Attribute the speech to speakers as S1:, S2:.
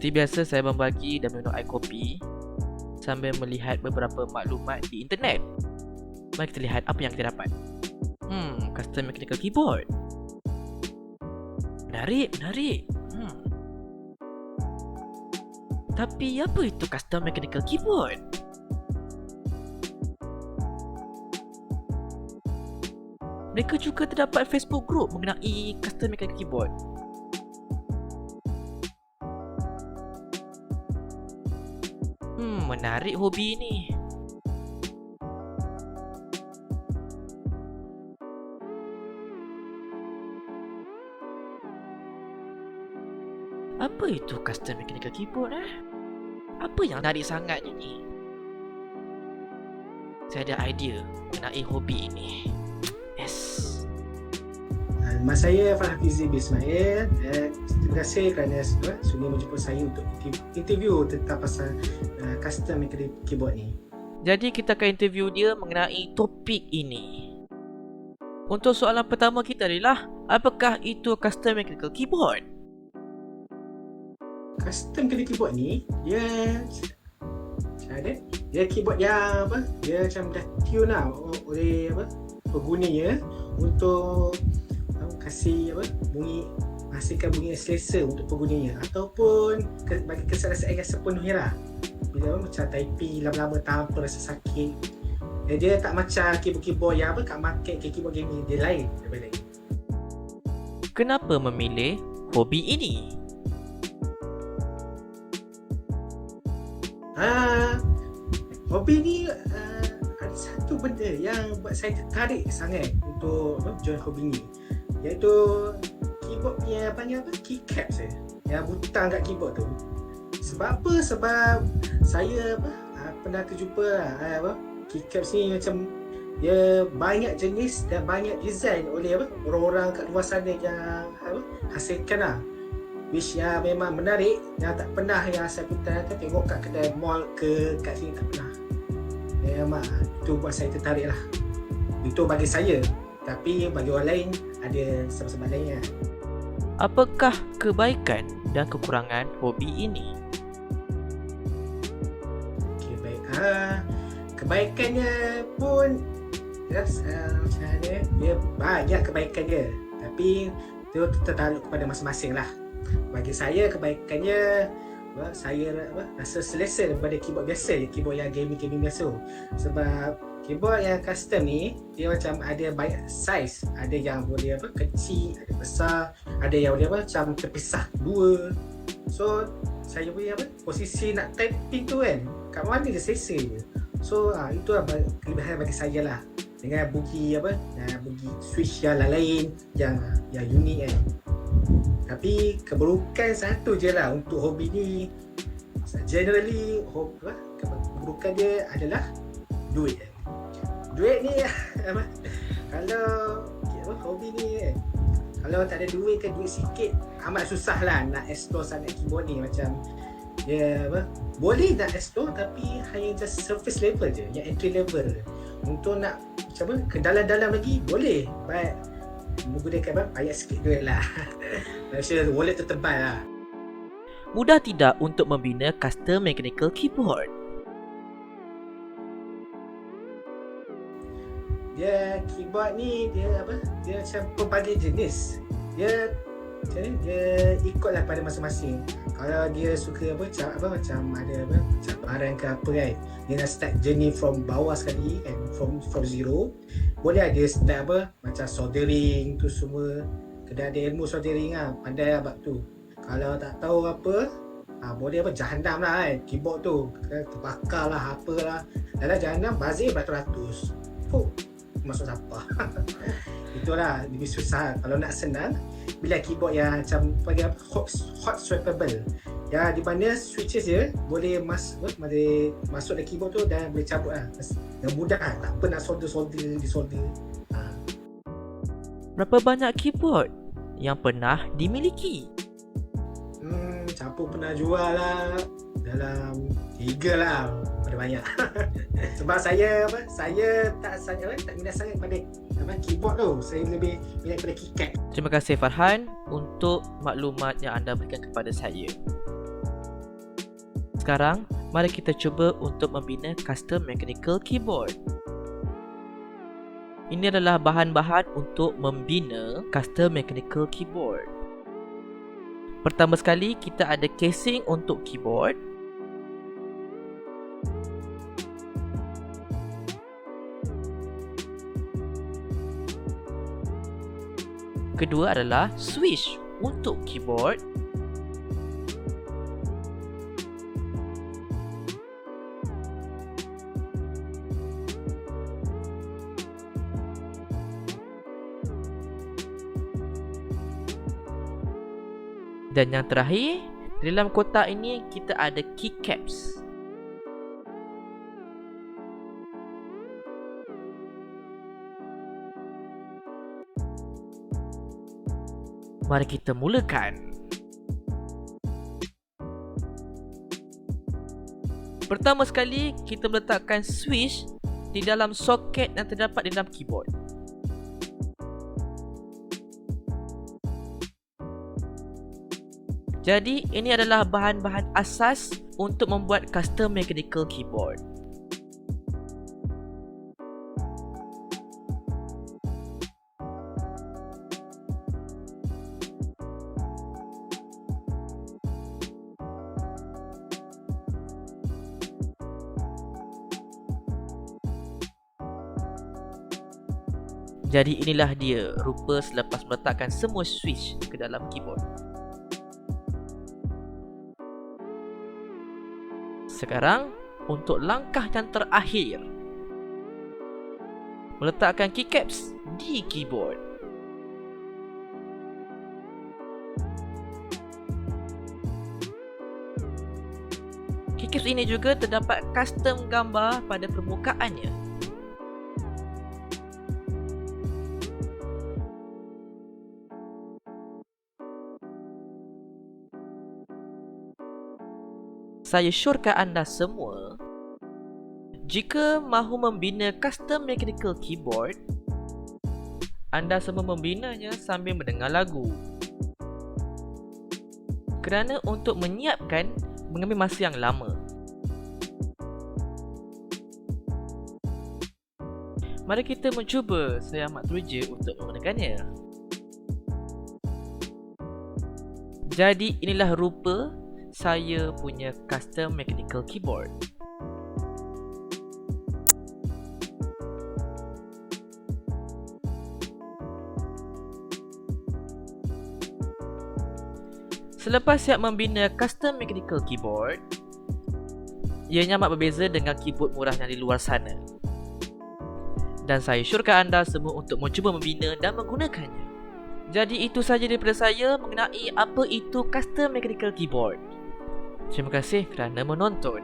S1: Seperti biasa, saya membagi dan minum air kopi sambil melihat beberapa maklumat di internet. Mari kita lihat apa yang kita dapat. Custom mechanical keyboard. Menarik. Tapi apa itu custom mechanical keyboard? Mereka juga terdapat Facebook group mengenai custom mechanical keyboard. Menarik hobi ini. Apa itu custom mechanical keyboard Apa yang menarik sangatnya ni? Saya ada idea mengenai hobi ini. Yes.
S2: Nama saya Farhan Fizi bin Ismail. Terima kasih kerana sudi menjemput saya untuk interview tentang pasal custom mechanical keyboard ni.
S1: Jadi kita akan interview dia mengenai topik ini. Untuk soalan pertama kita adalah, apakah itu custom mechanical keyboard?
S2: Custom mechanical keyboard ni dia keyboard yang dia macam dah tune oleh penggunanya untuk kasih bunyi, hasilkan bunyi yang selesa untuk penggunanya ataupun bagi keselesaan yang sepenuhnya lah. Bila macam typing lama-lama tanpa rasa sakit, dia tak macam keyboard yang kat market keyboard gaming, dia lain daripada lain.
S1: Kenapa memilih hobi ini?
S2: Hobi ni ada satu benda yang buat saya tertarik sangat untuk join hobi ni, iaitu keyboard punya panggil keycaps yang butang kat keyboard tu. Sebab apa? Sebab saya pernah terjumpa keycaps ni macam dia banyak jenis dan banyak design oleh orang-orang kat luar sana yang hasilkan which yang memang menarik, yang tak pernah yang saya pernah tengok kat kedai mall ke kat sini, tak pernah. Memang itu buat saya tertarik lah. Itu bagi saya, tapi bagi orang lain ada sebab-sebab lainnya.
S1: Apakah kebaikan dan kekurangan hobi ini?
S2: Okay, baik. Kebaikannya pun dia banyak kebaikan dia, tapi itu tertakluk kepada masing-masing lah. Bagi saya kebaikannya, saya rasa selesa daripada keyboard biasa, keyboard yang gaming biasa. Sebab keyboard yang custom ni dia macam ada banyak size, ada yang boleh kecil, ada besar, ada yang boleh macam terpisah dua. So saya punya posisi nak typing tu kat mana dia selesa je. So itu kelebihan bagi saya lah, dengan bunyi bunyi switch yang lain yang unik Tapi keburukan satu je lah untuk hobi ni. Generally keburukan dia adalah duit. Duit ni kalau hobi ni kalau tak ada duit duit sikit, amat susah lah nak explore sangat keyboard ni. Macam dia boleh nak explore tapi hanya just surface level je, yang entry level. Untuk nak ke dalam-dalam lagi boleh, but menggunakan banyak sikit duit lah. Malaysia wallet tu tebal lah.
S1: Mudah tidak untuk membina custom mechanical keyboard?
S2: Dia keyboard ni dia macam pelbagai jenis. Dia ikutlah pada masing-masing. Kalau dia suka macam ada cabaran ke apa dia nak start journey from bawah sekali from zero. Boleh dia start macam soldering tu semua, kena ada ilmu soldering pandai abang tu. Kalau tak tahu boleh jahanam lah keyboard tu, terbakar lah apalah. Dalam jahanam bazir beratus-ratus, masuk sampah. Itulah lebih susah. Kalau nak senang, bila keyboard yang macam panggil hot swappable, ya di mana switches dia boleh masuk dalam keyboard tu dan boleh cabut dengan mudah tak pernah solder
S1: Berapa banyak keyboard yang pernah dimiliki?
S2: Campur pernah jual lah dalam 3 lah, pada banyak. Sebab saya tak minat sangat pada keyboard tu. Saya lebih minat pada keycap.
S1: Terima kasih Farhan untuk maklumat yang anda berikan kepada saya. Sekarang, mari kita cuba untuk membina custom mechanical keyboard. Ini adalah bahan-bahan untuk membina custom mechanical keyboard. Pertama sekali, kita ada casing untuk keyboard. Kedua adalah switch untuk keyboard. Dan yang terakhir, di dalam kotak ini kita ada keycaps. Mari kita mulakan. Pertama sekali, kita meletakkan switch di dalam soket yang terdapat di dalam keyboard. Jadi, ini adalah bahan-bahan asas untuk membuat custom mechanical keyboard. Jadi inilah dia rupa selepas meletakkan semua switch ke dalam keyboard. Sekarang, untuk langkah yang terakhir, meletakkan keycaps di keyboard. Keycaps ini juga terdapat custom gambar pada permukaannya. Saya syorkan anda semua, jika mahu membina custom mechanical keyboard, anda semua membinanya sambil mendengar lagu. Kerana untuk menyiapkan mengambil masa yang lama. Mari kita mencuba. Saya amat teruja untuk menggunakannya. Jadi inilah rupa saya punya custom mechanical keyboard. Selepas siap membina custom mechanical keyboard, ianya amat berbeza dengan keyboard murah yang di luar sana. Dan saya syorkan anda semua untuk mencuba membina dan menggunakannya. Jadi itu sahaja daripada saya mengenai apa itu custom mechanical keyboard. Terima kasih kerana menonton.